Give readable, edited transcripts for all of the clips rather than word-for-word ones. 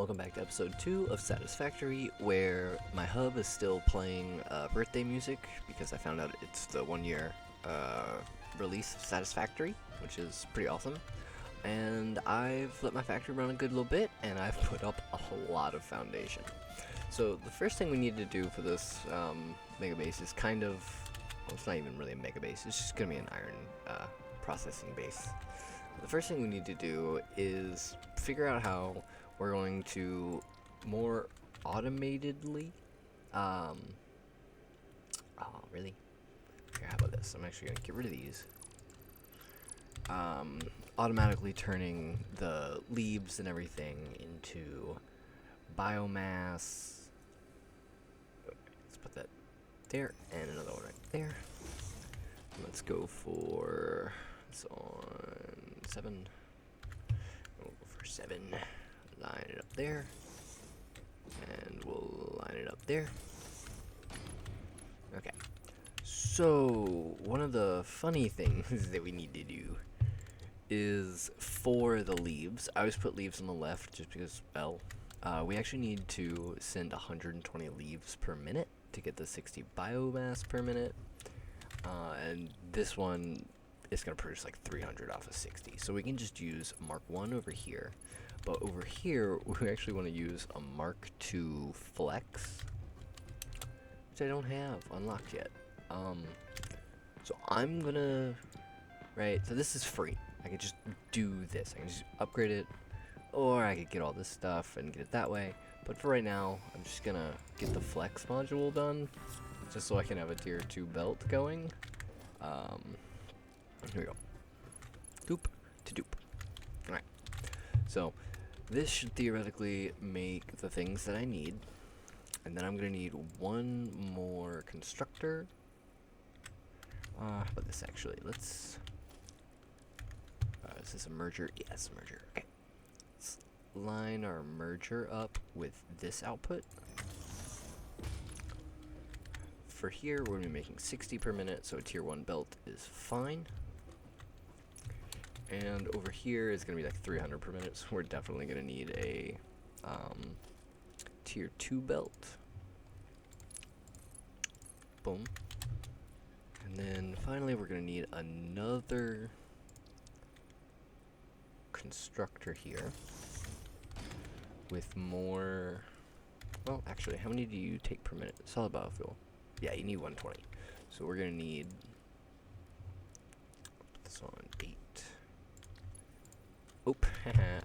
welcome back to episode 2 of SatisFactory, where my hub is still playing birthday music because I found out it's the 1-year release of SatisFactory, which is pretty awesome. And I've let my factory run a good little bit, and I've put up a lot of foundation. So the first thing we need to do for this mega base is kind of, well, it's not even really a mega base, it's just going to be an iron processing base. The first thing we need to do is figure out how we're going to more automatedly, oh really? Here, how about this? I'm actually going to get rid of these. Automatically turning the leaves and everything into biomass. Let's put that there, and another one right there. Let's go for this on 7. We'll go for 7. Line it up there, and we'll line it up there. Okay. So one of the funny things that we need to do is for the leaves. I always put leaves on the left just because, well, we actually need to send 120 leaves per minute to get the 60 biomass per minute. And this one is going to produce like 300 off of 60. So we can just use Mark 1 over here. But over here, we actually want to use a Mark 2 Flex, which I don't have unlocked yet. So I'm going to, right, so this is free. I could just do this. I can just upgrade it, or I could get all this stuff and get it that way. But for right now, I'm just going to get the Flex module done, just so I can have a tier 2 belt going. Here we go. Doop to doop. Alright. So, this should theoretically make the things that I need. And then I'm going to need one more constructor. How about this actually? Let's... is this a merger? Yes, yeah, merger. Okay. Let's line our merger up with this output. For here, we're going to be making 60 per minute, so a tier 1 belt is fine. And over here is going to be like 300 per minute, so we're definitely going to need a tier 2 belt. Boom. And then finally we're going to need another constructor here with more, well actually, how many do you take per minute? Solid biofuel. Yeah, you need 120. So we're going to need, put this on 8. Oh,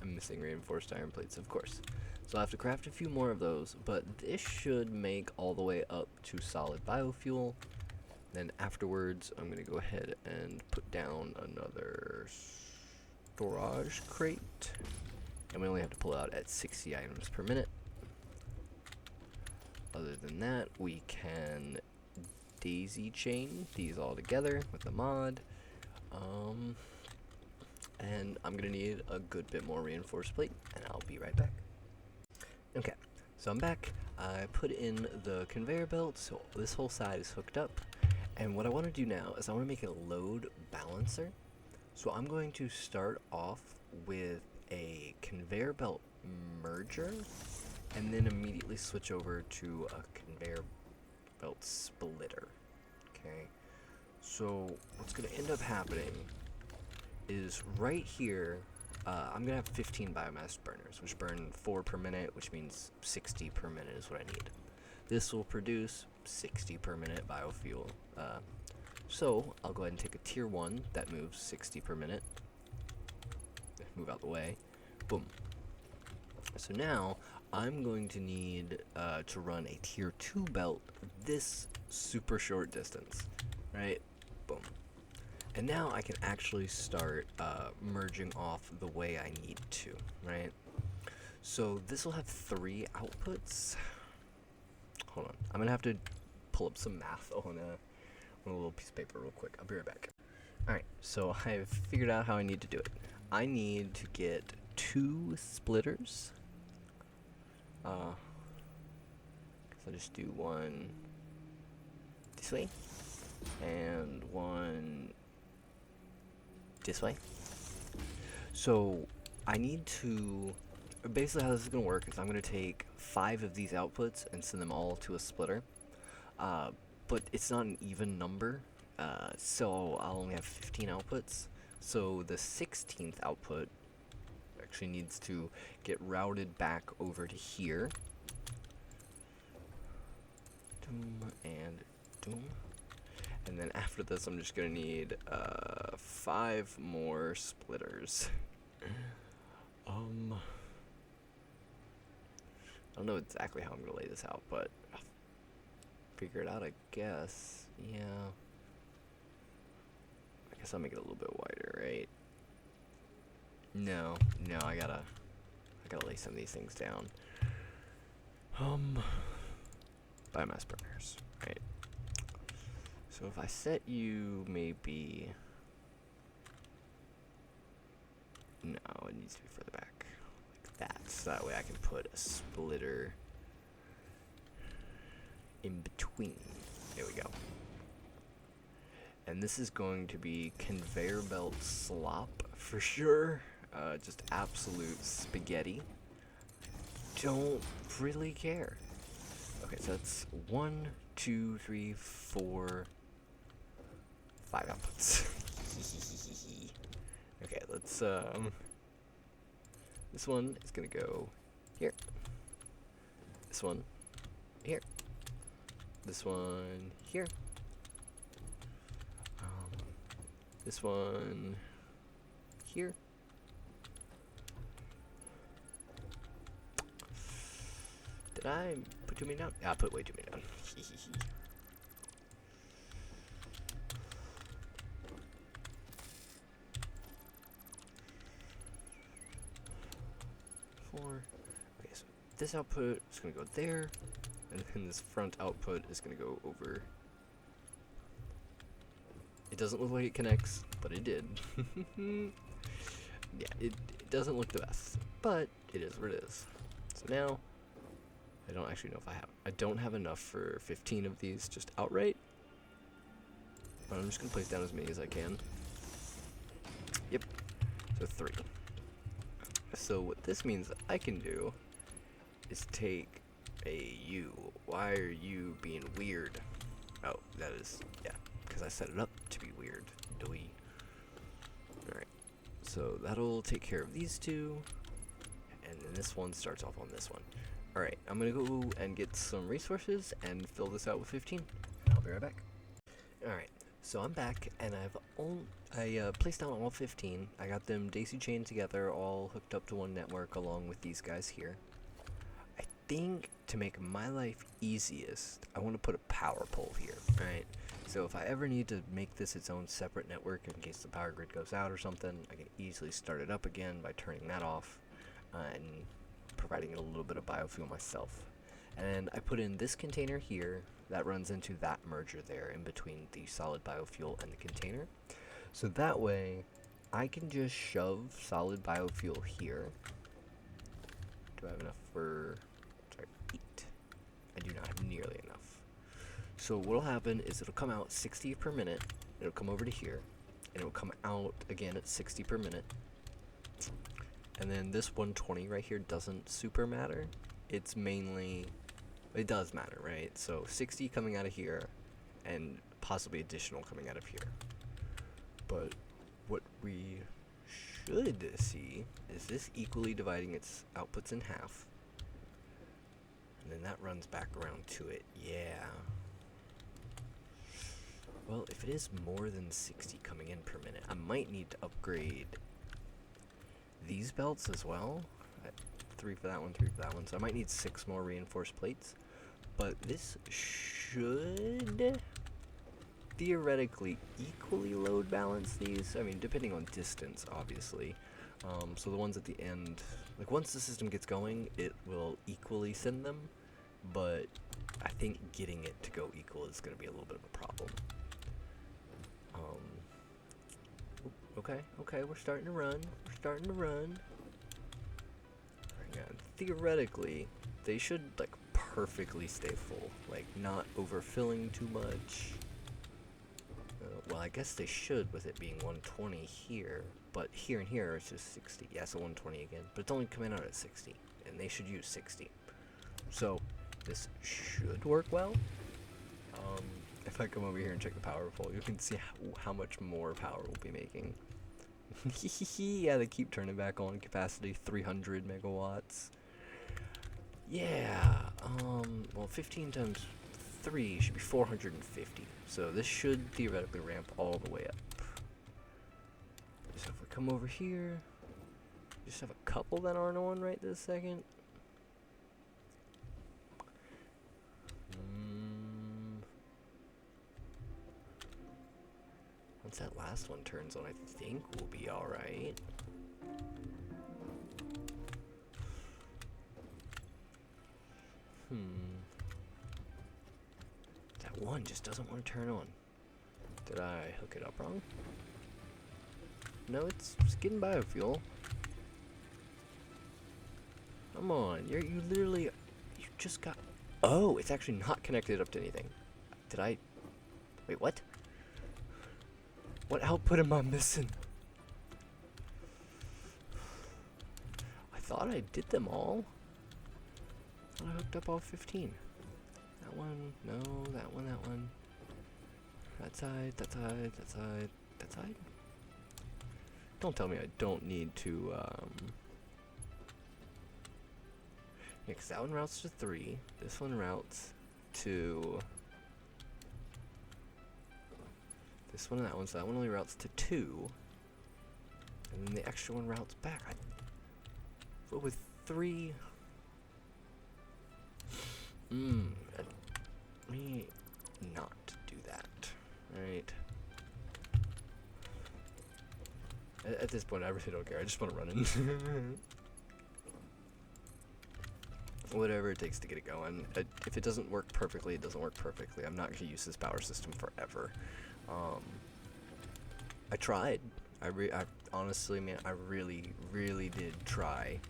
I'm missing reinforced iron plates, of course. So I'll have to craft a few more of those, but this should make all the way up to solid biofuel. Then afterwards, I'm going to go ahead and put down another storage crate. And we only have to pull out at 60 items per minute. Other than that, we can daisy chain these all together with the mod. And I'm going to need a good bit more reinforced plate, and I'll be right back. Okay, so I'm back. I put in the conveyor belt, so this whole side is hooked up. And what I want to do now is I want to make a load balancer. So I'm going to start off with a conveyor belt merger, and then immediately switch over to a conveyor belt splitter. Okay, so what's going to end up happening is right here, I'm going to have 15 biomass burners, which burn 4 per minute, which means 60 per minute is what I need. This will produce 60 per minute biofuel. So I'll go ahead and take a tier 1 that moves 60 per minute. Move out the way. Boom. So now I'm going to need to run a tier 2 belt this super short distance, right? Boom. And now I can actually start merging off the way I need to, right? So this will have 3 outputs. Hold on, I'm gonna have to pull up some math on a little piece of paper real quick. I'll be right back. Alright, so I've figured out how I need to do it. I need to get 2 splitters. I'll just do one this way, and one this way. So I need to basically how this is going to work is I'm going to take 5 of these outputs and send them all to a splitter. But it's not an even number, so I'll only have 15 outputs. So the 16th output actually needs to get routed back over to here. Doom and doom. And then after this, I'm just going to need 5 more splitters. I don't know exactly how I'm going to lay this out, but I'll figure it out, I guess. Yeah. I guess I'll make it a little bit wider, right? No, I gotta lay some of these things down. Biomass burners, right? So if I set you maybe... No, it needs to be further back. Like that. So that way I can put a splitter in between. There we go. And this is going to be conveyor belt slop for sure. Just absolute spaghetti. Don't really care. Okay, so that's 1, 2, 3, 4, 5 outputs. Okay, let's this one is gonna go here. This one here. This one here. This one here. Did I put too many down? Yeah, I put way too many down. 4. Okay, so this output is going to go there, and then this front output is going to go over. It doesn't look like it connects, but it did. Yeah, it doesn't look the best, but it is what it is. So now, I don't actually know if I don't have enough for 15 of these just outright, but I'm just going to place down as many as I can. Yep, so 3. So what this means that I can do is take a U. Why are you being weird? Oh, that is, yeah, because I set it up to be weird. Doy. Alright, so that'll take care of these 2, and then this one starts off on this one. Alright, I'm gonna go and get some resources and fill this out with 15. I'll be right back. Alright, so I'm back, and I placed down all 15. I got them daisy chained together, all hooked up to one network along with these guys here. I think to make my life easiest, I want to put a power pole here, right? So if I ever need to make this its own separate network in case the power grid goes out or something, I can easily start it up again by turning that off and providing it a little bit of biofuel myself. And I put in this container here that runs into that merger there in between the solid biofuel and the container. So that way I can just shove solid biofuel here. Do I have enough for 8? I do not have nearly enough. So what'll happen is it'll come out 60 per minute, it'll come over to here, and it'll come out again at 60 per minute. And then this 120 right here doesn't super matter. It's mainly, it does matter, right? So 60 coming out of here, and possibly additional coming out of here. But what we should see is this equally dividing its outputs in half. And then that runs back around to it, yeah. Well, if it is more than 60 coming in per minute, I might need to upgrade these belts as well. 3 for that one, 3 for that one. So I might need 6 more reinforced plates. But this should theoretically equally load balance these. I mean, depending on distance, obviously. So the ones at the end, like once the system gets going, it will equally send them. But I think getting it to go equal is going to be a little bit of a problem. Okay, we're starting to run. Yeah, theoretically, they should, like, perfectly stay full. Like, not overfilling too much. Oh, well, I guess they should with it being 120 here, but here and here it's just 60. Yeah, so 120 again, but it's only coming out at 60, and they should use 60. So this should work well. If I come over here and check the power pole, you can see how much more power we'll be making. Yeah, they keep turning back on. Capacity 300 megawatts. Yeah, well, 15 times 3 should be 450. So this should theoretically ramp all the way up. So if we come over here, just have a couple that aren't on right this second. Once that last one turns on, I think we'll be alright. That one just doesn't want to turn on. Did I hook it up wrong? No, it's getting biofuel. Come on, you literally, you just got, oh, it's actually not connected up to anything. Did I, wait, what? What output am I missing? I thought I did them all. I thought I hooked up all 15. That one, no, that one, that one. That side, that side, that side, that side. Don't tell me I don't need to, yeah, 'cause that one routes to 3. This one routes to this one and that one, so that one only routes to 2. And then the extra one routes back. But with 3... let me not do that. Right. At this point, I really don't care. I just want to run in. Whatever it takes to get it going. If it doesn't work perfectly, it doesn't work perfectly. I'm not going to use this power system forever. I tried. I honestly, man, I really did try.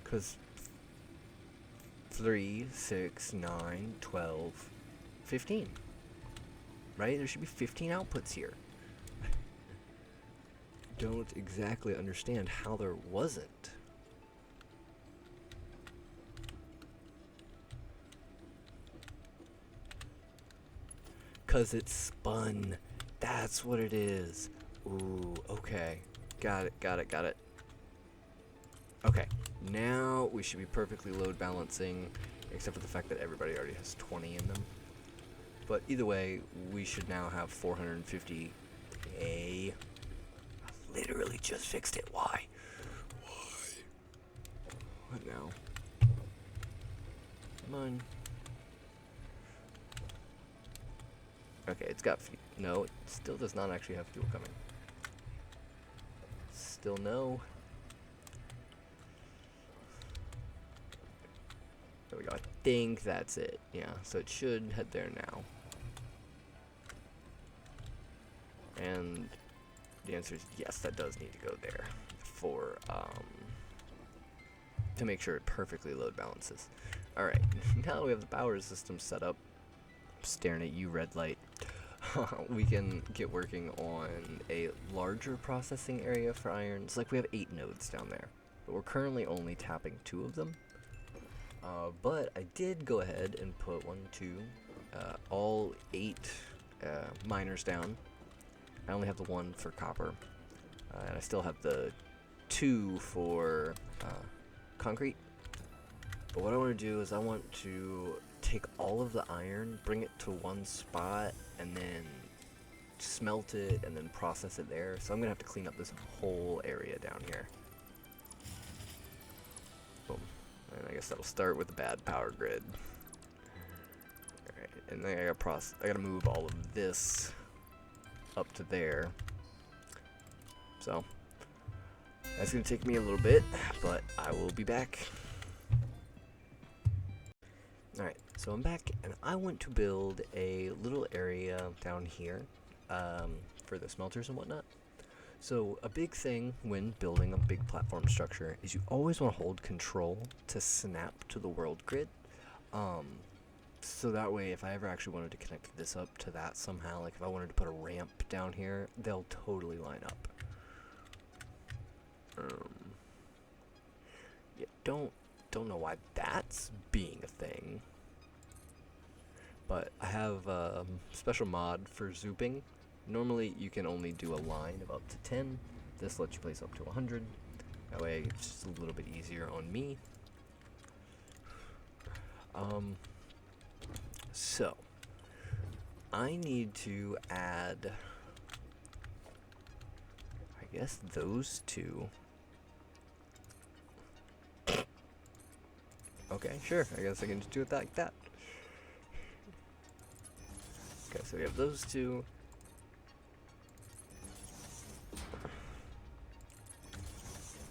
'Cause 3, 6, 9, 12, 15. Right? There should be 15 outputs here. Don't exactly understand how there wasn't. Cause it's spun. That's what it is. Ooh, okay. Got it. Okay, now we should be perfectly load balancing, except for the fact that everybody already has 20 in them. But either way, we should now have 450. I literally just fixed it. Why? What now? Come on. Okay, it's got no, it still does not actually have fuel coming. Still no. There we go. I think that's it. Yeah, so it should head there now. And the answer is yes, that does need to go there for to make sure it perfectly load balances. Alright, now that we have the power system set up, I'm staring at you, red light. We can get working on a larger processing area for irons. Like, we have 8 nodes down there, but we're currently only tapping 2 of them. But I did go ahead and put all 8 miners down. I only have the 1 for copper, and I still have the 2 for concrete. But what I want to do is I want to take all of the iron, bring it to one spot, and then smelt it and then process it there. So I'm gonna have to clean up this whole area down here. Boom. And I guess that'll start with the bad power grid. Alright, and then I gotta move all of this up to there. So that's gonna take me a little bit, but I will be back. Alright, so I'm back, and I want to build a little area down here for the smelters and whatnot. So a big thing when building a big platform structure is you always want to hold control to snap to the world grid. So that way, if I ever actually wanted to connect this up to that somehow, like if I wanted to put a ramp down here, they'll totally line up. Yeah, don't know why that's being a thing. But I have a special mod for zooping. Normally, you can only do a line of up to 10. This lets you place up to 100. That way, it's just a little bit easier on me. So, I need to add, I guess, those two. Okay, sure, I guess I can just do it like that. Okay, so we have those two.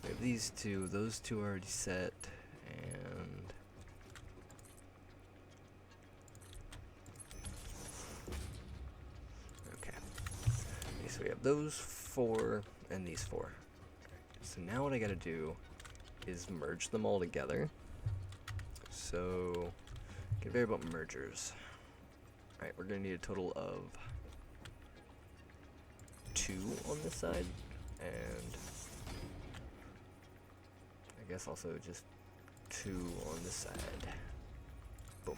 We have these two, those two are already set, and okay, so we have those 4 and these 4. So now what I gotta do is merge them all together. So, conveyor belt mergers. Alright, we're gonna need a total of 2 on this side, and I guess also just 2 on this side. Boom.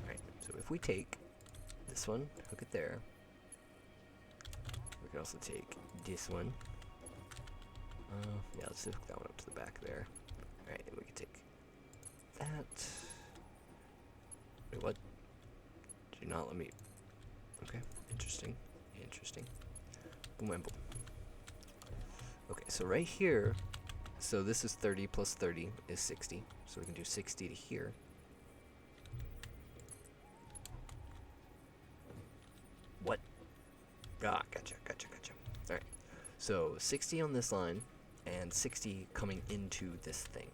Alright, so if we take this one, hook it there. We can also take this one. Yeah, let's hook that one up to the back there. Alright, and we can take that. Wait, what? Do not let me. Okay, interesting. Interesting. Boom and boom. Okay, so right here, so this is 30 plus 30 is 60. So we can do 60 to here. What? Ah, gotcha. Alright. So 60 on this line and 60 coming into this thing.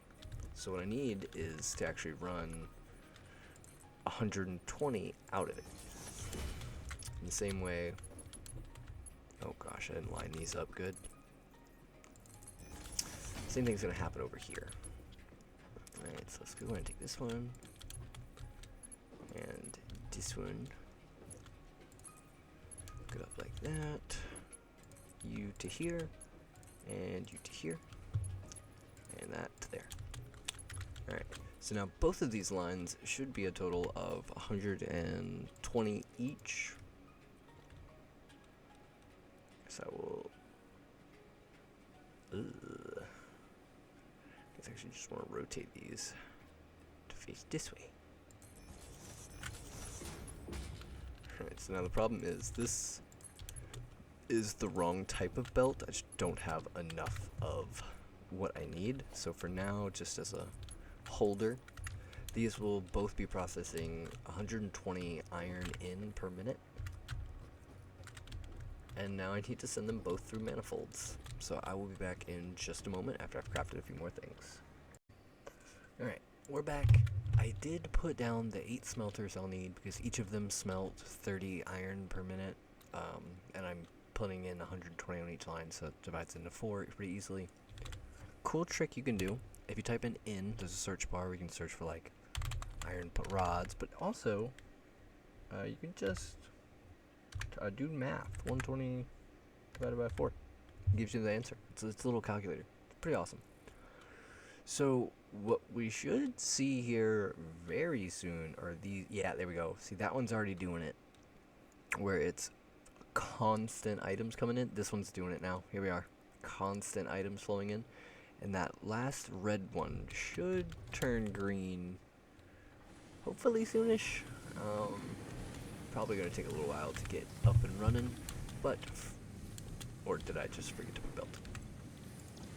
So what I need is to actually run 120 out of it. In the same way, oh gosh, I didn't line these up good. Same thing's gonna happen over here. Alright, so let's go ahead and take this one, and this one. Hook it up like that. You to here, and you to here, and that to there. Alright, so now both of these lines should be a total of 120 each. So I will. I actually just want to rotate these to face this way. Alright, so now the problem is this is the wrong type of belt. I just don't have enough of what I need. So for now, just as a holder, these will both be processing 120 iron in per minute. And now I need to send them both through manifolds. So I will be back in just a moment after I've crafted a few more things. Alright, we're back. I did put down the 8 smelters I'll need because each of them smelt 30 iron per minute. And I'm putting in 120 on each line, so it divides into 4 pretty easily. Cool trick you can do, if you type in, there's a search bar where you can search for like iron rods, but also you can just do math. 120 divided by 4 gives you the answer. It's a little calculator. It's pretty awesome. So what we should see here very soon are these. Yeah, there we go. See, that one's already doing it, where it's constant items coming in. This one's doing it now. Here we are. Constant items flowing in. And that last red one should turn green hopefully soonish. Probably going to take a little while to get up and running, but or did I just forget to put belt?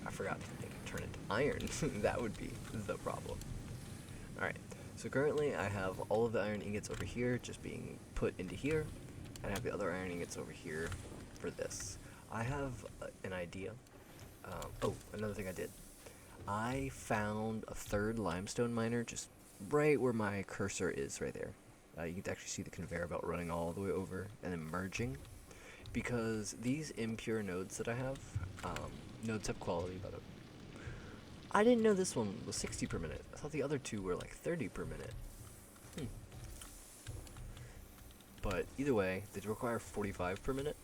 I forgot to turn it to iron. That would be the problem. Alright, so currently I have all of the iron ingots over here just being put into here, and I have the other iron ingots over here for this. I have an idea. Oh, another thing I did. I found a third limestone miner just right where my cursor is right there. You can actually see the conveyor belt running all the way over and then merging. Because these impure nodes that I have, nodes have quality, but I didn't know this one was 60 per minute. I thought the other two were like 30 per minute. But either way, they require 45 per minute.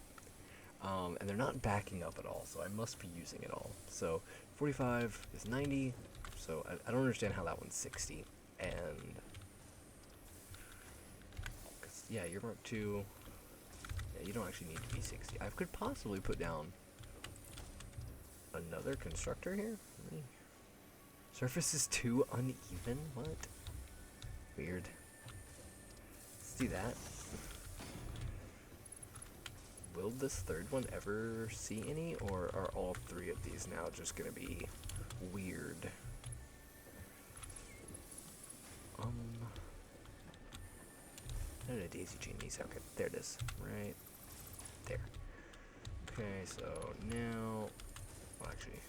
And they're not backing up at all, so I must be using it all. So 45 is 90, so I don't understand how that one's 60. And, cause, yeah, your Mark II, yeah, you don't actually need to be 60. I could possibly put down another constructor here. Really? Surface is too uneven? What? Weird. Let's do that. Will this third one ever see any, or are all three of these now just gonna be weird? How did I daisy chain these? Okay, there it is. Right there. Okay, so now, well, actually,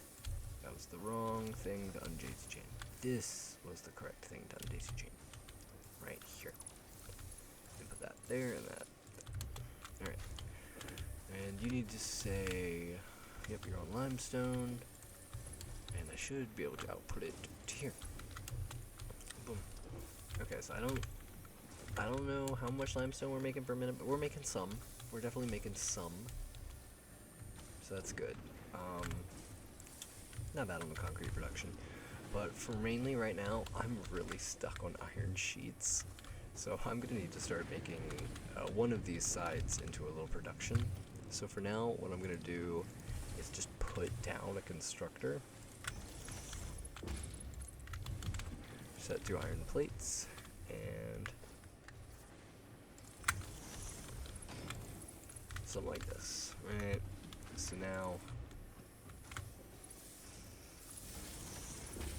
that was the wrong thing to undaisy chain. This was the correct thing to undaisy chain. Right here. And put that there and that. Alright. And you need to say, yep, you're on limestone, and I should be able to output it to here. Boom. Okay, so I don't know how much limestone we're making per minute, but we're making some. We're definitely making some. So that's good. Not bad on the concrete production. But for mainly right now, I'm really stuck on iron sheets. So I'm gonna need to start making one of these sides into a little production. So for now, what I'm gonna do is just put down a constructor. Set through iron plates, and something like this, right? So now,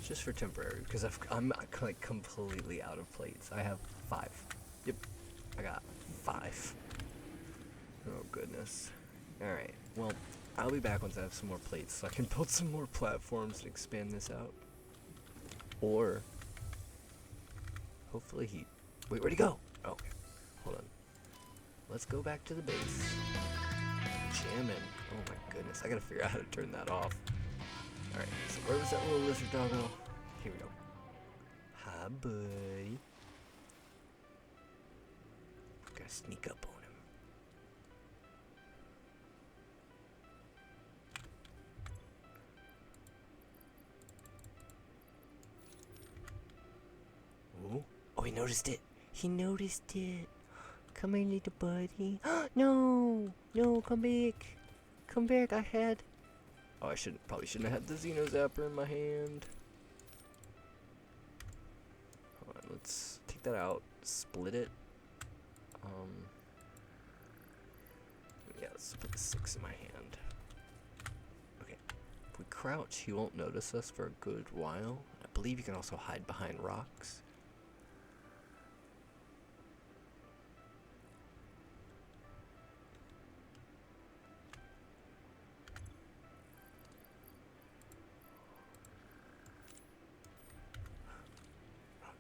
just for temporary, because I'm like completely out of plates. I have 5. Yep, I got 5. Oh goodness. Alright, well, I'll be back once I have some more plates so I can build some more platforms and expand this out. Or, hopefully he... Wait, where'd he go? Oh, okay, hold on. Let's go back to the base. Jamming. Oh my goodness, I gotta figure out how to turn that off. Alright, so where was that little lizard doggo? Here we go. Hi, buddy. Gotta sneak up on him. Ooh. Oh, he noticed it. He noticed it. Come here, little buddy. No! No, come back. Come back, I had... Oh, I probably shouldn't have had the Xeno Zapper in my hand. Hold on, let's take that out, split it. Yeah, let's put the 6 in my hand. Okay, if we crouch, he won't notice us for a good while. I believe you can also hide behind rocks.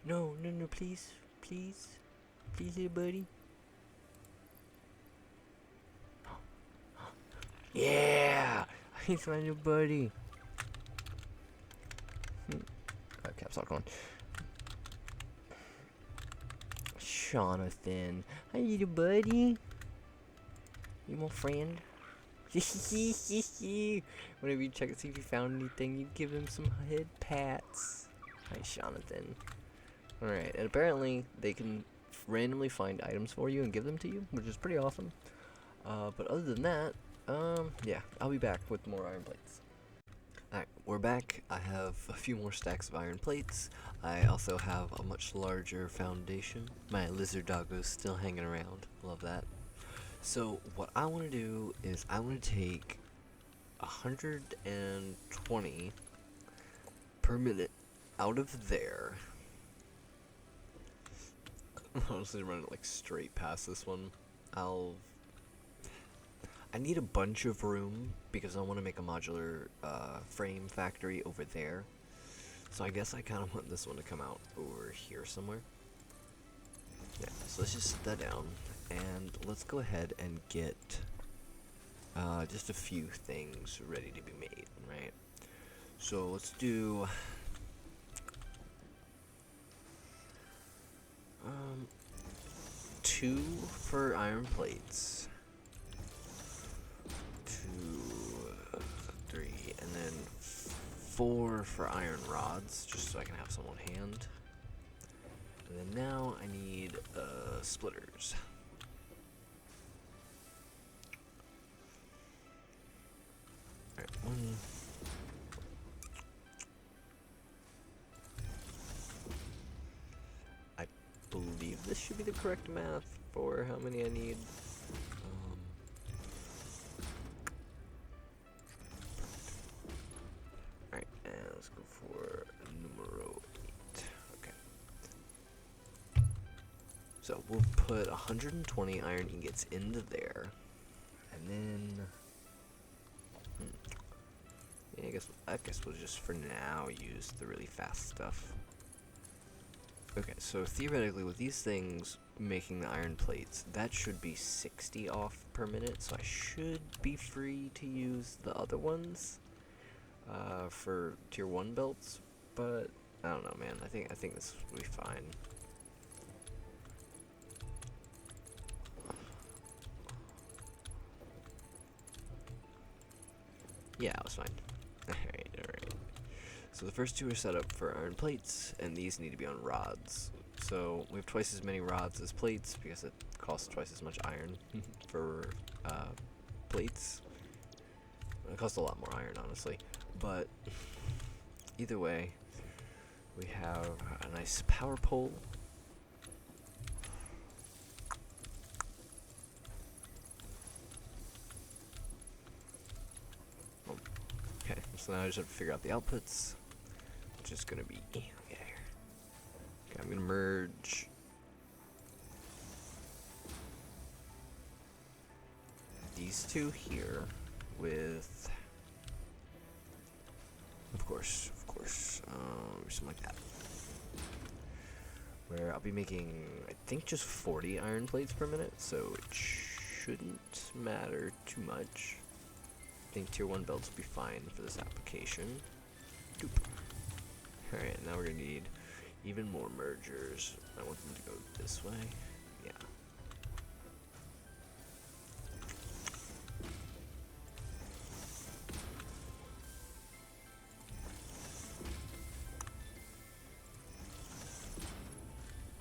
No, no, no, please, please, please, little buddy. Yeah, he's my little buddy. Caps lock on. Jonathan, hi, little buddy. You my friend? Whenever you check to see if you found anything, you give him some head pats. Hi, Jonathan. Alright, and apparently they can randomly find items for you and give them to you, which is pretty awesome. But other than that, yeah, I'll be back with more iron plates. Alright, we're back. I have a few more stacks of iron plates. I also have a much larger foundation. My lizard doggo's still hanging around. Love that. So what I want to do is I want to take 120 per minute out of there. I'm honestly running like straight past this one. I need a bunch of room because I want to make a modular frame factory over there. So I guess I kind of want this one to come out over here somewhere. Yeah, so let's just set that down. And let's go ahead and get just a few things ready to be made, right? So let's do... 2 2 for iron plates. 2, 3, and then 4 for iron rods, just so I can have some on hand. And then now I need splitters. Alright, 1. I believe this should be the correct math for how many I need. Alright, and let's go for numero 8. Okay. So we'll put 120 iron ingots into there, and then yeah, I guess we'll just for now use the really fast stuff. Okay, so theoretically with these things making the iron plates, that should be 60 off per minute, so I should be free to use the other ones for tier 1 belts, but I don't know, man. I think this will be fine. Yeah, it was fine. Alright. So the first 2 are set up for iron plates, and these need to be on rods. So we have twice as many rods as plates because it costs twice as much iron for plates. It costs a lot more iron, honestly. But either way, we have a nice power pole. Okay, so now I just have to figure out the outputs, which is going to be okay. I'm going to merge these 2 here with, of course, something like that. Where I'll be making, I think, just 40 iron plates per minute, so it shouldn't matter too much. I think tier 1 belts will be fine for this application. Doop. Alright, now we're going to need even more mergers. I want them to go this way. Yeah.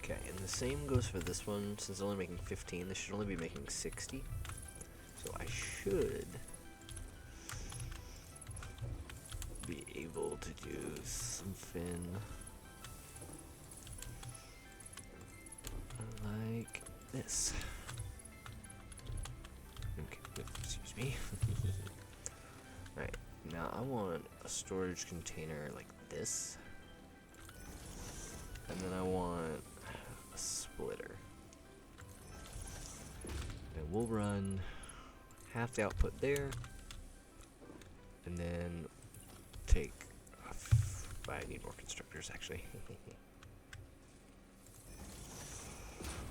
Okay, and the same goes for this one. Since it's only making 15, this should only be making 60. So I should be able to do something like this. Okay, excuse me. Alright, now I want a storage container like this. And then I want a splitter. And we'll run half the output there. And then take I need more constructors, actually.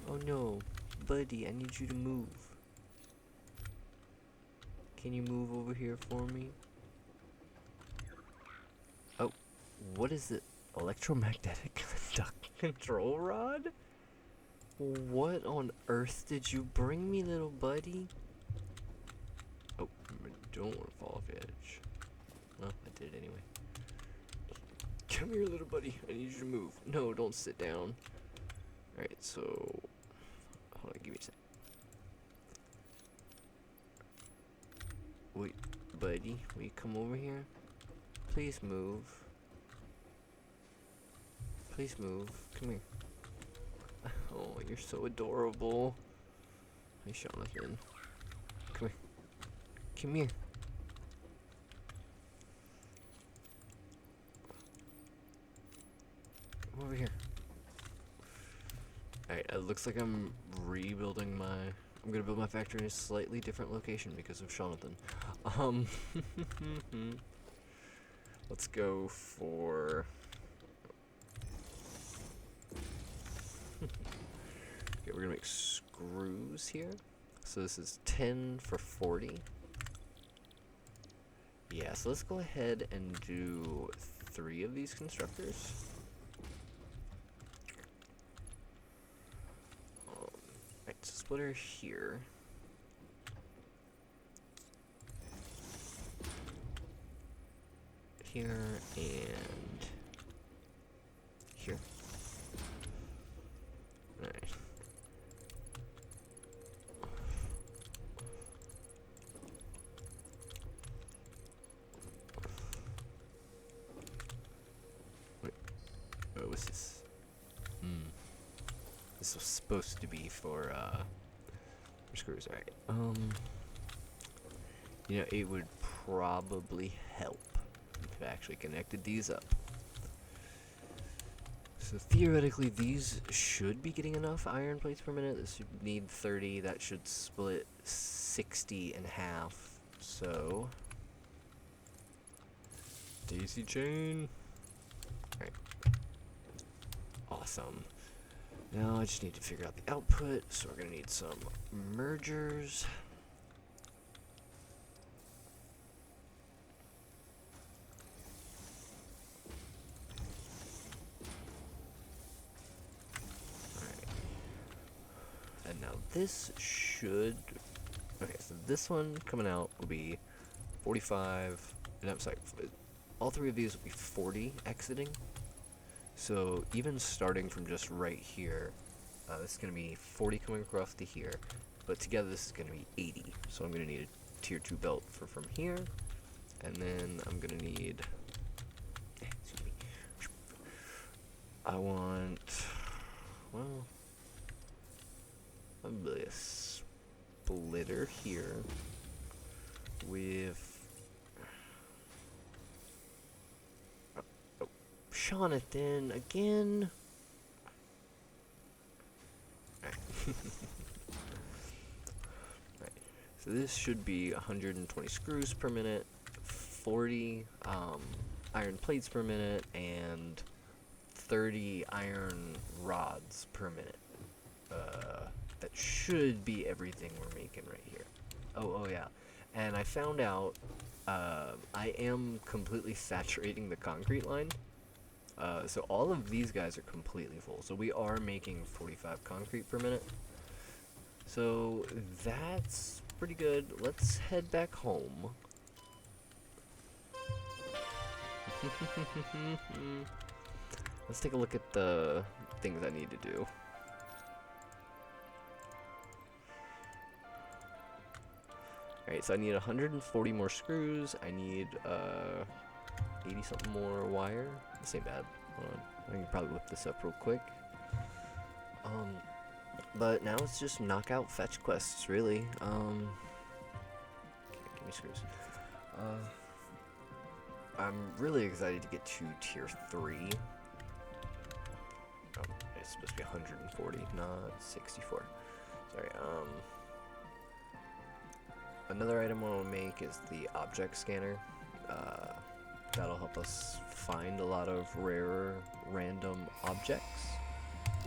Oh no, buddy, I need you to move. Can you move over here for me? Oh, what is it? Electromagnetic duct control rod? What on earth did you bring me, little buddy? Oh, I don't want to fall off the edge. Well, I did anyway. Come here, little buddy. I need you to move. No, don't sit down. Alright, so hold on, give me a sec. Wait, buddy, will you come over here? Please move. Please move. Come here. Oh, you're so adorable. Hey, Jonathan. Come here. Come here. Come over here. Alright, it looks like I'm rebuilding I'm gonna build my factory in a slightly different location because of Jonathan. Let's go for... Okay, we're gonna make screws here. So this is 10 for 40. Yeah, so let's go ahead and do 3 of these constructors. Right. splitter here. Here and here. Alright. Wait. What was this? This was supposed to be for screws. Alright. You know, it would probably help if I actually connected these up. So theoretically, these should be getting enough iron plates per minute. This should need 30. That should split 60 in half. So, daisy chain. Alright. Awesome. Now I just need to figure out the output. So we're going to need some mergers. This should, okay, so this one coming out will be 45, and I'm sorry, all three of these will be 40 exiting. So even starting from just right here, this is going to be 40 coming across to here, but together this is going to be 80. So I'm going to need a tier 2 belt for from here, and then I'm going to need, excuse me, I want, well, probably a splitter here with Jonathan again. Right. Right. So this should be 120 screws per minute, 40 iron plates per minute, and 30 iron rods per minute. That should be everything we're making right here. Oh yeah. And I found out I am completely saturating the concrete line. So all of these guys are completely full. So we are making 45 concrete per minute. So that's pretty good. Let's head back home. Let's take a look at the things I need to do. Alright, so I need 140 more screws. I need 80 something more wire. This ain't bad. Hold on. I can probably look this up real quick. But now it's just knock out fetch quests, really. Give me screws. I'm really excited to get to tier 3. Oh, it's supposed to be 140, not 64. Sorry, another item I want to make is the object scanner. That'll help us find a lot of rarer random objects.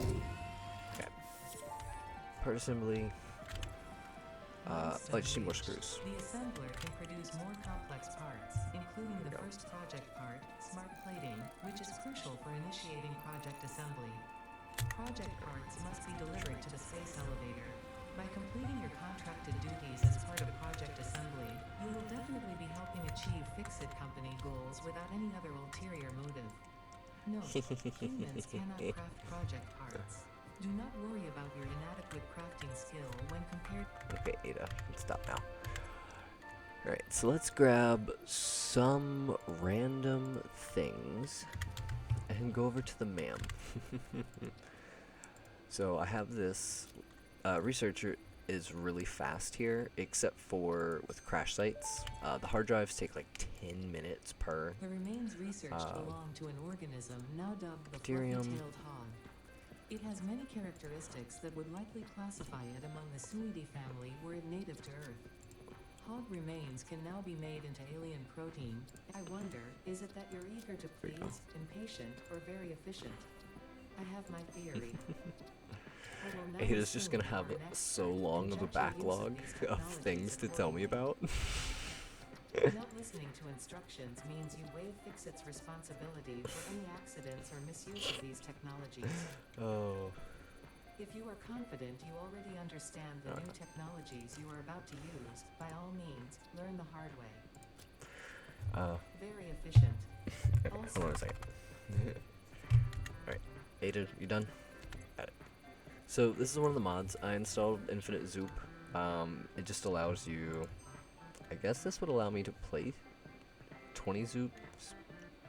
Okay. Part assembly. I just need more screws. The assembler can produce more complex parts, including the first project part, smart plating, which is crucial for initiating project assembly. Project parts must be delivered to the space elevator. By completing your contracted duties as part of project assembly, you will definitely be helping achieve Fix-It Company goals without any other ulterior motive. Note, humans cannot craft project parts. Do not worry about your inadequate crafting skill when compared. Okay, Ada, let's stop now. Alright, so let's grab some random things and go over to the MAM. So I have this. Researcher is really fast here, except for with crash sites. The hard drives take like 10 minutes per. The remains researched belong to an organism now dubbed the Deuterium. fluffy-tailed hog. It has many characteristics that would likely classify it among the Suidae family were it native to Earth. Hog remains can now be made into alien protein. I wonder, is it that you're eager to please, impatient, or very efficient? I have my theory. Ada's just gonna have so long of a backlog of things to tell me about. Not listening to instructions means you waive Fix-It's responsibility for any accidents or misuse of these technologies. Oh. If you are confident you already understand the new technologies you are about to use, by all means, learn the hard way. Very efficient. Hold on a second. Alright, Ada, you done? Got it. So this is one of the mods. I installed Infinite Zoop. It just allows you, I guess this would allow me to play 20 Zoops.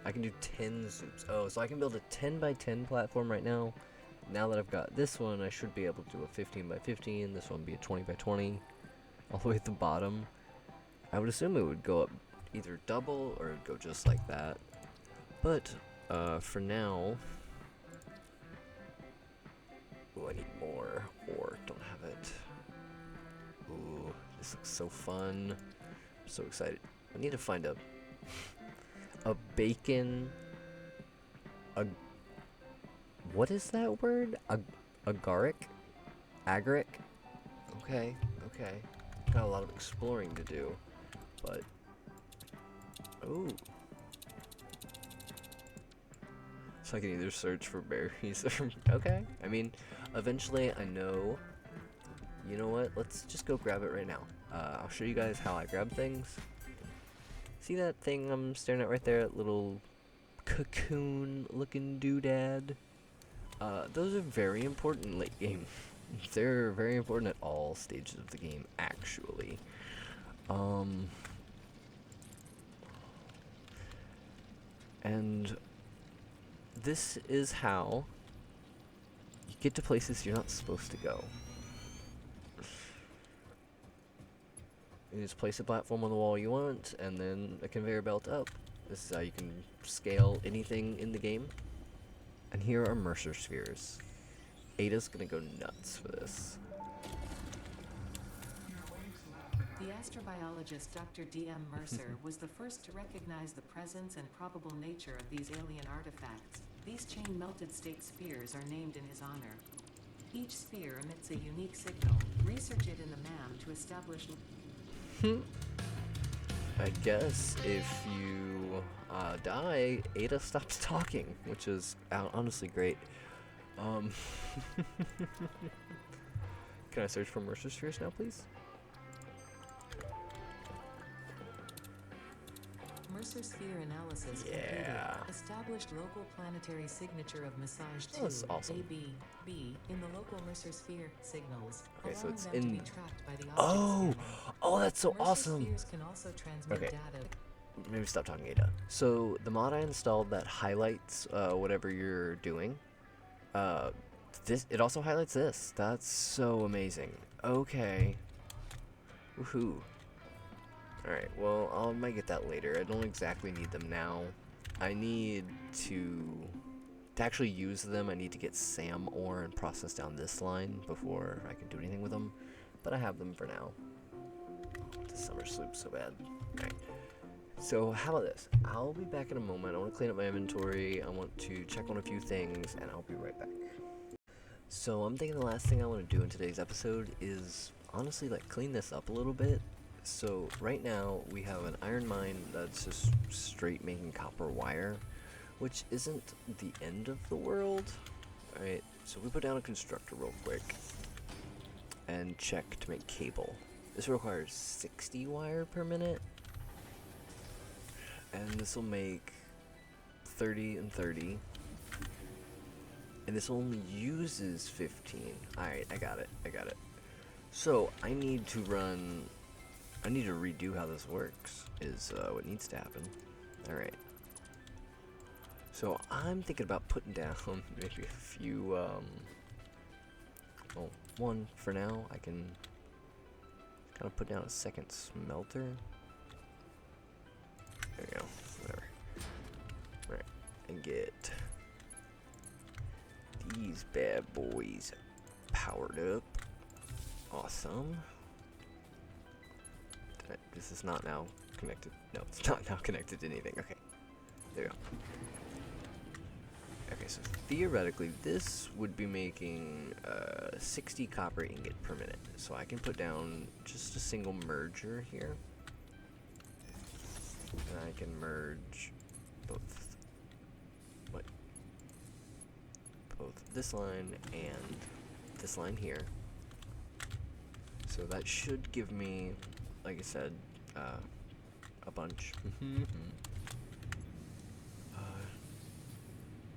I can do 10 Zoops. Oh, so I can build a 10 by 10 platform right now. Now that I've got this one, I should be able to do a 15 by 15. This one would be a 20 by 20. All the way at the bottom. I would assume it would go up either double or it'd go just like that. But, for now... Ooh, I need more, or don't have it. Ooh, this looks so fun. I'm so excited. I need to find a bacon... What is that word? Agaric? Agaric? Okay, okay. Got a lot of exploring to do, but... Ooh. So I can either search for berries or... Okay. I mean, eventually I know... You know what? Let's just go grab it right now. I'll show you guys how I grab things. See that thing I'm staring at right there? That little cocoon-looking doodad? Those are very important late game. They're very important at all stages of the game, actually. And this is how you get to places you're not supposed to go. You just place a platform on the wall you want, and then a conveyor belt up. This is how you can scale anything in the game. And here are Mercer spheres. Ada's gonna go nuts for this. The astrobiologist Dr. D.M. Mercer was the first to recognize the presence and probable nature of these alien artifacts. These chain-melted state spheres are named in his honor. Each sphere emits a unique signal. Research it in the MAM to establish... I guess if you die, Ada stops talking, which is honestly great. Can I search for Mercer spheres now, please? Mercer sphere analysis completed. Established local planetary signature of massage 2, That's awesome. AB, B, in the local Mercer sphere signals, Okay, so allowing it's them in... to be tracked by the object scanner. Oh, that's so Mercer awesome! spheres can also transmit Okay. data. Maybe stop talking, Ada. So, the mod I installed that highlights whatever you're doing, it also highlights this. That's so amazing. Okay. Woohoo. Alright, well, I might get that later. I don't exactly need them now. I need to actually use them. I need to get SAM ore and process down this line before I can do anything with them. But I have them for now. The summer sloop so bad. Alright. So, how about this? I'll be back in a moment. I want to clean up my inventory. I want to check on a few things, and I'll be right back. So, I'm thinking the last thing I want to do in today's episode is, honestly, like, clean this up a little bit. So, right now, we have an iron mine that's just straight making copper wire, which isn't the end of the world. Alright, so we put down a constructor real quick, and check to make cable. This requires 60 wire per minute. And this will make 30 and 30. And this only uses 15. Alright, I got it. So, I need to redo how this works, is what needs to happen. Alright. So, I'm thinking about putting down maybe a few, well, one for now. I can kind of put down a second smelter. There we go, whatever. Alright, and get these bad boys powered up. Awesome. This is not now connected. No, it's not now connected to anything. Okay, there we go. Okay, so theoretically, this would be making 60 copper ingot per minute. So I can put down just a single merger here. And I can merge both this line and this line here. So that should give me, like I said, a bunch.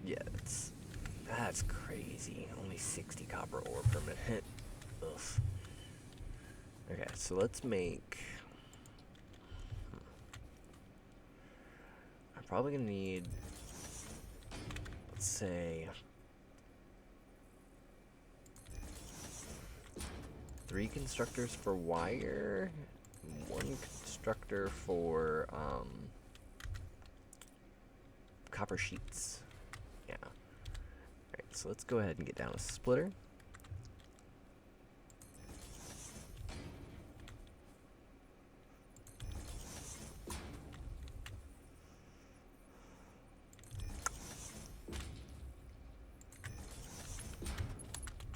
Yeah, that's crazy. Only 60 copper ore per minute. Ugh. Okay, so let's make... I'm probably gonna need, let's say, 3 constructors for wire, 1 constructor for copper sheets. Yeah. Alright, so let's go ahead and get down a splitter.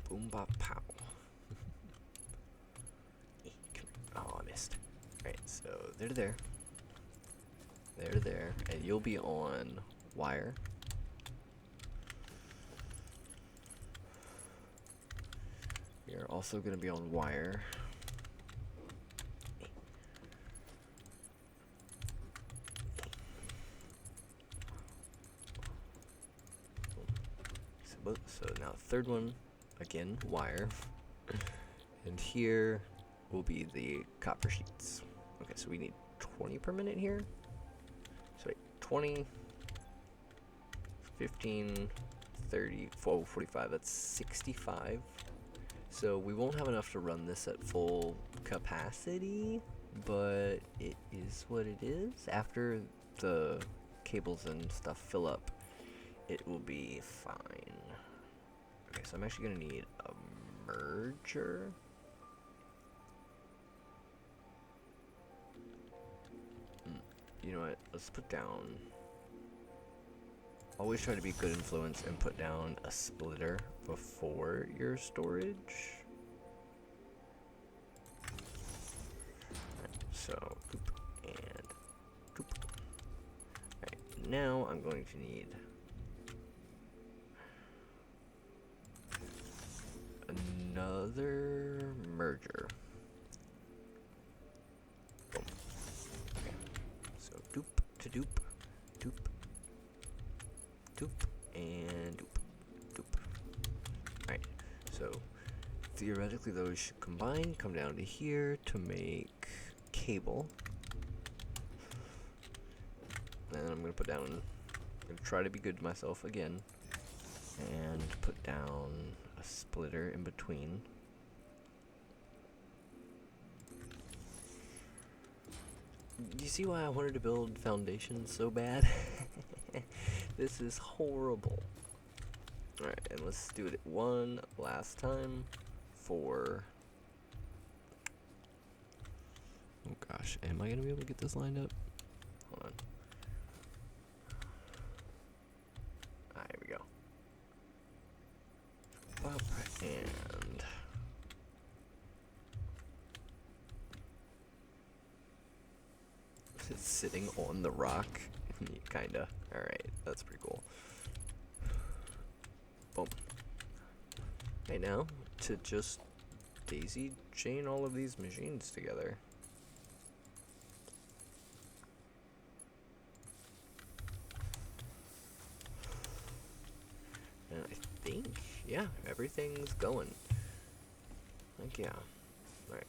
Boom bop pow. Oh, I missed. Alright, so there to there. There to there. And you'll be on wire. You're also going to be on wire. So now third one, again, wire. And here will be the copper sheets. Okay, so we need 20 per minute here. So wait, 20, 15, 30, 45, that's 65. So we won't have enough to run this at full capacity, but it is what it is. After the cables and stuff fill up, it will be fine. Okay, so I'm actually gonna need a merger. You know what, let's put down, always try to be good influence and put down a splitter before your storage. So, boop, and boop. Alright, now I'm going to need another merger. Boom. Okay. So doop to doop, doop, doop, and doop, doop. Alright, so theoretically those should combine, come down to here to make cable. And I'm gonna put down, I'm gonna try to be good to myself again, and put down a splitter in between. Do you see why I wanted to build foundations so bad? This is horrible. Alright, and let's do it one last time for... Oh gosh, am I gonna be able to get this lined up? Hold on. Ah, here we go. Up and... It's sitting on the rock. Kinda. Alright, that's pretty cool. Boom. Right now, to just daisy chain all of these machines together. And I think, yeah, everything's going. Like, yeah. Alright.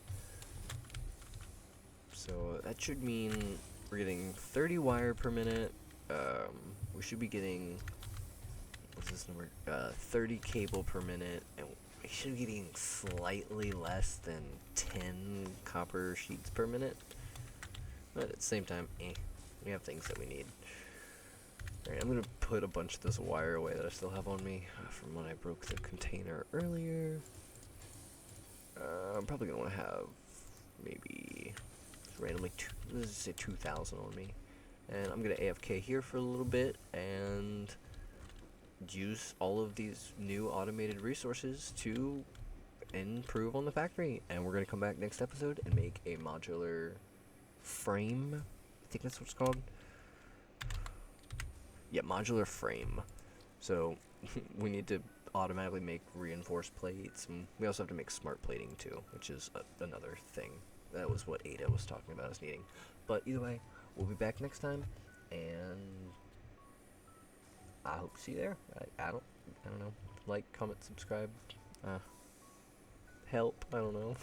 So that should mean we're getting 30 wire per minute. We should be getting, what's this number? 30 cable per minute, and we should be getting slightly less than 10 copper sheets per minute. But at the same time, we have things that we need. Alright, I'm gonna put a bunch of this wire away that I still have on me from when I broke the container earlier. I'm probably gonna want to have maybe randomly let's say 2,000 on me, and I'm gonna AFK here for a little bit and use all of these new automated resources to improve on the factory. And we're gonna come back next episode and make a modular frame. I think that's what it's called. Yeah, modular frame. So we need to automatically make reinforced plates, and we also have to make smart plating too, which is another thing. That was what Ada was talking about us needing. But either way, we'll be back next time, and I hope to see you there. I don't know. Like, comment, subscribe. Help. I don't know.